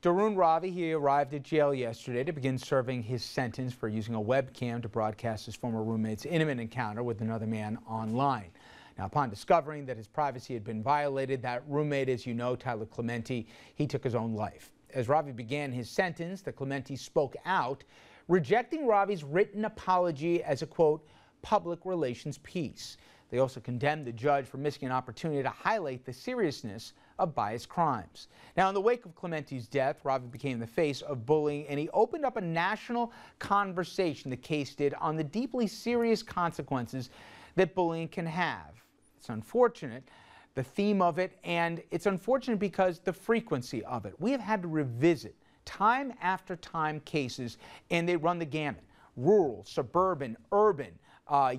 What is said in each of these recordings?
Darun Ravi, he arrived at jail yesterday to begin serving his sentence for using a webcam to broadcast his former roommate's intimate encounter with another man online. Now, upon discovering that his privacy had been violated, that roommate, as you know, Tyler Clementi, he took his own life. As Ravi began his sentence, the Clementi spoke out, rejecting Ravi's written apology as a, quote, public relations piece. They also condemned the judge for missing an opportunity to highlight the seriousness of biased crimes. Now, in the wake of Clementi's death, Ravi became the face of bullying, and he opened up a national conversation, the case did, on the deeply serious consequences that bullying can have. It's unfortunate, the theme of it, and it's unfortunate because the frequency of it. We have had to revisit time after time cases, and they run the gamut. Rural, suburban, urban,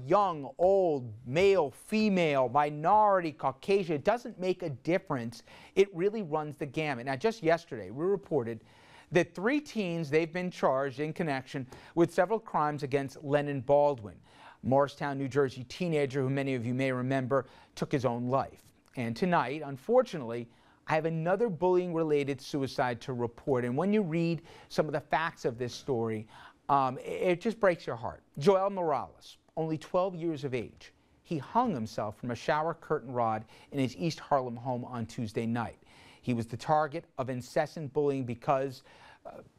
young, old, male, female, minority, Caucasian. It doesn't make a difference. It really runs the gamut. Now, just yesterday, we reported that 3 teens, they've been charged in connection with several crimes against Lennon Baldwin. Morristown, New Jersey teenager, who many of you may remember, took his own life. And tonight, unfortunately, I have another bullying-related suicide to report. And when you read some of the facts of this story, it just breaks your heart. Joel Morales, only 12 years of age. He hung himself from a shower curtain rod in his East Harlem home on Tuesday night. He was the target of incessant bullying because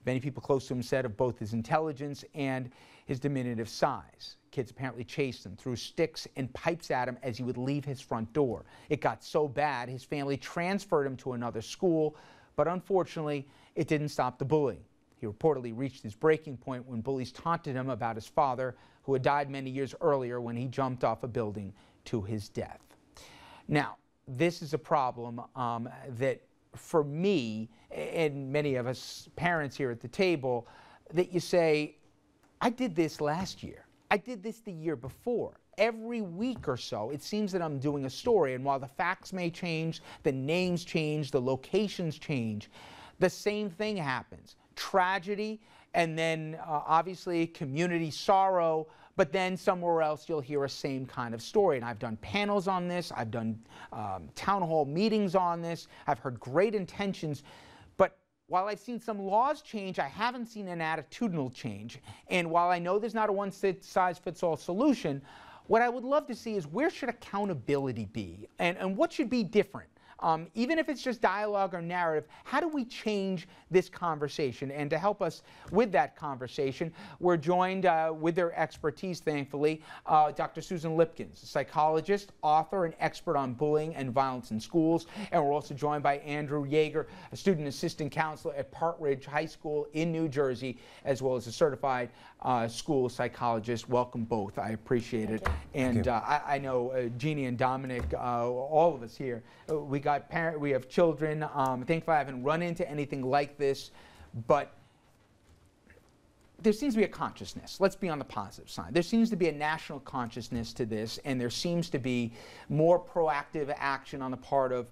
many people close to him said of both his intelligence and his diminutive size. Kids apparently chased him, threw sticks and pipes at him as he would leave his front door. It got so bad, his family transferred him to another school, but unfortunately, it didn't stop the bullying. He reportedly reached his breaking point when bullies taunted him about his father, who had died many years earlier when he jumped off a building to his death. Now, this is a problem that for me and many of us parents here at the table, that you say, I did this last year. I did this the year before. Every week or so, it seems that I'm doing a story, and while the facts may change, the names change, the locations change, the same thing happens. Tragedy, and then obviously community sorrow, but then somewhere else you'll hear a same kind of story. And I've done panels on this, I've done town hall meetings on this, I've heard great intentions, but while I've seen some laws change, I haven't seen an attitudinal change. And while I know there's not a one-size-fits-all solution, what I would love to see is where should accountability be, and what should be different? Even if it's just dialogue or narrative, how do we change this conversation? And to help us with that conversation, we're joined with their expertise, thankfully, Dr. Susan Lipkins, a psychologist, author, and expert on bullying and violence in schools. And we're also joined by Andrew Yeager, a student assistant counselor at Park Ridge High School in New Jersey, as well as a certified school psychologist. Welcome both. I appreciate it. And I know Jeannie and Dominic, all of us here, we have children. Thankfully, I haven't run into anything like this, but there seems to be a consciousness. Let's be on the positive side. There seems to be a national consciousness to this, and there seems to be more proactive action on the part of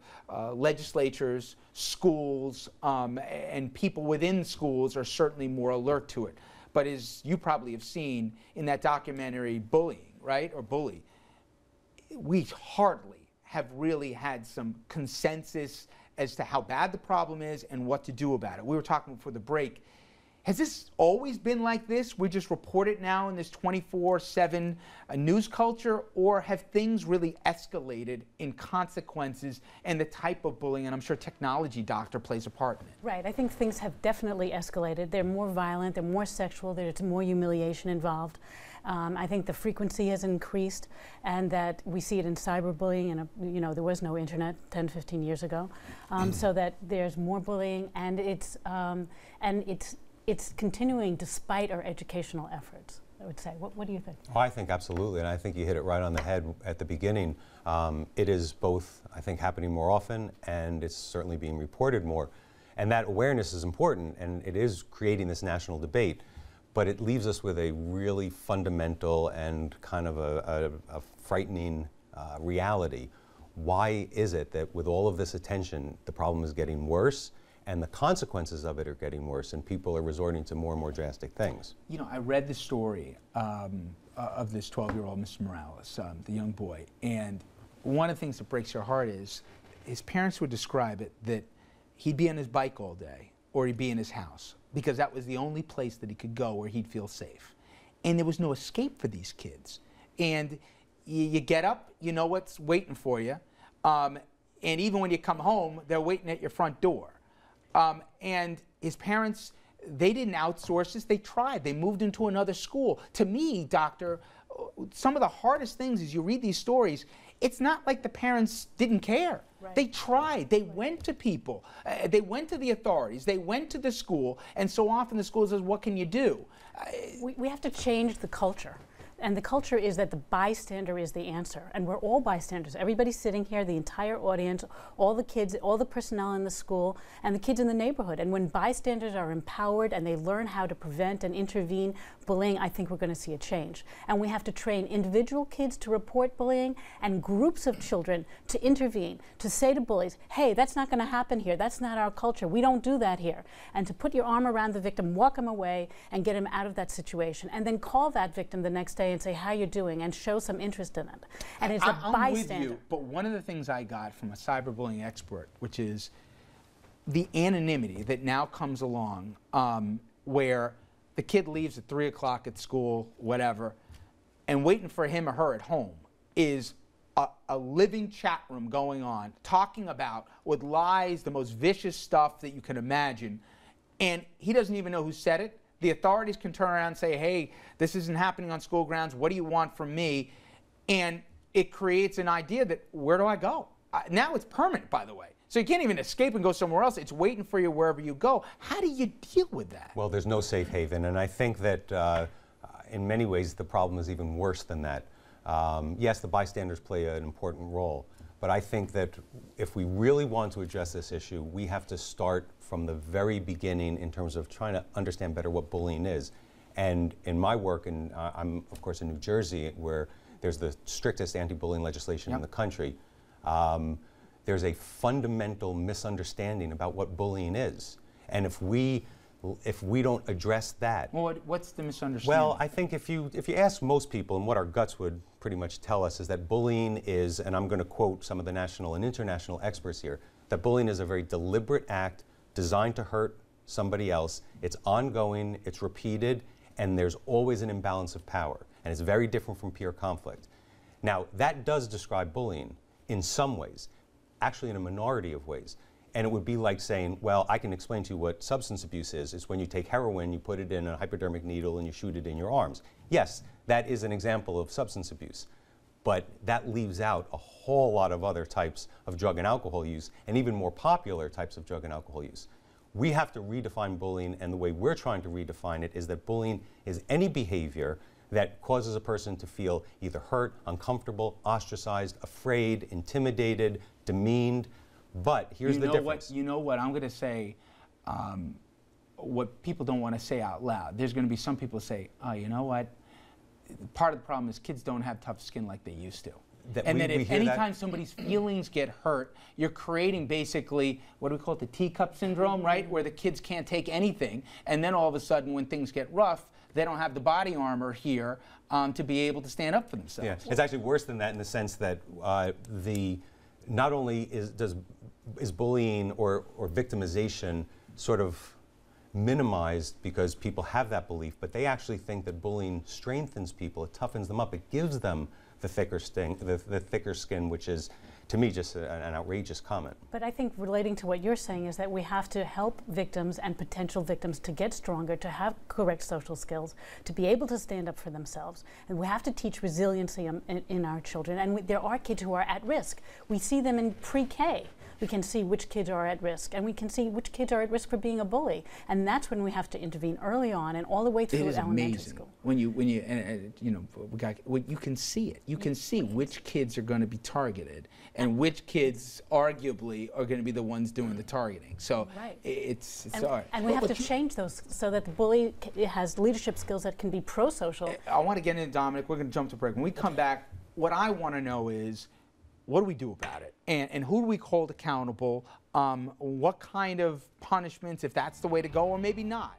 legislatures, schools, and people within schools are certainly more alert to it. But as you probably have seen in that documentary, Bullying, right, or Bully, we hardly have really had some consensus as to how bad the problem is and what to do about it. We were talking before the break. Has this always been like this? We just report it now in this 24/7 news culture, or have things really escalated in consequences and the type of bullying? And I'm sure technology, Doctor, plays a part in it. Right. I think things have definitely escalated. They're more violent, they're more sexual, there's more humiliation involved. I think the frequency has increased, and that we see it in cyberbullying, and you know, there was no internet 10, 15 years ago, so that there's more bullying, and it's continuing despite our educational efforts, I would say. What do you think? Oh, I think absolutely, and I think you hit it right on the head at the beginning. It is both, I think, happening more often, and it's certainly being reported more. And that awareness is important, and it is creating this national debate. But it leaves us with a really fundamental and kind of a frightening reality. Why is it that with all of this attention, the problem is getting worse, and the consequences of it are getting worse, and people are resorting to more and more drastic things? You know, I read the story of this 12-year-old Mr. Morales, the young boy, and one of the things that breaks your heart is his parents would describe it that he'd be on his bike all day, or he'd be in his house, because that was the only place that he could go where he'd feel safe. And there was no escape for these kids. And you get up, you know what's waiting for you. And even when you come home, they're waiting at your front door. And his parents, they didn't outsource this. They tried. They moved into another school. To me, doctor, some of the hardest things as you read these stories, it's not like the parents didn't care. Right. They tried. They went to people. They went to the authorities. They went to the school. And so often the school says, what can you do? We have to change the culture. And the culture is that the bystander is the answer. And we're all bystanders. Everybody sitting here, the entire audience, all the kids, all the personnel in the school, and the kids in the neighborhood. And when bystanders are empowered and they learn how to prevent and intervene bullying, I think we're going to see a change. And we have to train individual kids to report bullying and groups of children to intervene, to say to bullies, hey, that's not going to happen here. That's not our culture. We don't do that here. And to put your arm around the victim, walk him away, and get him out of that situation. And then call that victim the next day and say, how you doing, and show some interest in it. And it's a bystander. I'm with you, but one of the things I got from a cyberbullying expert, which is the anonymity that now comes along, where the kid leaves at 3 o'clock at school, whatever, and waiting for him or her at home is a living chat room going on, talking about, with lies, the most vicious stuff that you can imagine, and he doesn't even know who said it. The authorities can turn around and say, hey, this isn't happening on school grounds. What do you want from me? And it creates an idea that, where do I go? Now it's permanent, by the way. So you can't even escape and go somewhere else. It's waiting for you wherever you go. How do you deal with that? Well, there's no safe haven. And I think that in many ways the problem is even worse than that. Yes, the bystanders play an important role. But I think that if we really want to address this issue, we have to start from the very beginning in terms of trying to understand better what bullying is. And in my work, and I'm of course in New Jersey, where there's the strictest anti-bullying legislation in the country, there's a fundamental misunderstanding about what bullying is. And if we don't address that. Well, what's the misunderstanding? Well, I think if you ask most people, and what our guts would pretty much tell us, is that bullying is, and I'm going to quote some of the national and international experts here, that bullying is a very deliberate act designed to hurt somebody else. It's ongoing, it's repeated, and there's always an imbalance of power. And it's very different from peer conflict. Now, that does describe bullying in some ways, actually in a minority of ways. And it would be like saying, well, I can explain to you what substance abuse is. It's when you take heroin, you put it in a hypodermic needle, and you shoot it in your arms. Yes, that is an example of substance abuse. But that leaves out a whole lot of other types of drug and alcohol use, and even more popular types of drug and alcohol use. We have to redefine bullying, and the way we're trying to redefine it is that bullying is any behavior that causes a person to feel either hurt, uncomfortable, ostracized, afraid, intimidated, demeaned. But here's the difference. You know what? I'm going to say what people don't want to say out loud. There's going to be some people who say, oh, you know what? Part of the problem is kids don't have tough skin like they used to. And that if anytime somebody's feelings get hurt, you're creating basically, what do we call it, the teacup syndrome, right? Where the kids can't take anything. And then all of a sudden, when things get rough, they don't have the body armor here to be able to stand up for themselves. Yeah. It's actually worse than that in the sense that not only is bullying or victimization sort of minimized because people have that belief, but they actually think that bullying strengthens people, it toughens them up, it gives them the thicker skin, which is, to me, just an outrageous comment. But I think relating to what you're saying is that we have to help victims and potential victims to get stronger, to have correct social skills, to be able to stand up for themselves. And we have to teach resiliency in our children. And there are kids who are at risk. We see them in pre-K. We can see which kids are at risk, and we can see which kids are at risk for being a bully. And that's when we have to intervene early on and all the way through elementary school. When you can see it. You can see which kids are going to be targeted and which kids arguably are going to be the ones doing the targeting. So it's hard. And we have to change those so that the bully has leadership skills that can be pro-social. I want to get into Dominic. We're going to jump to break. When we come back, what I want to know is, what do we do about it? And who do we hold accountable? What kind of punishments, if that's the way to go, or maybe not?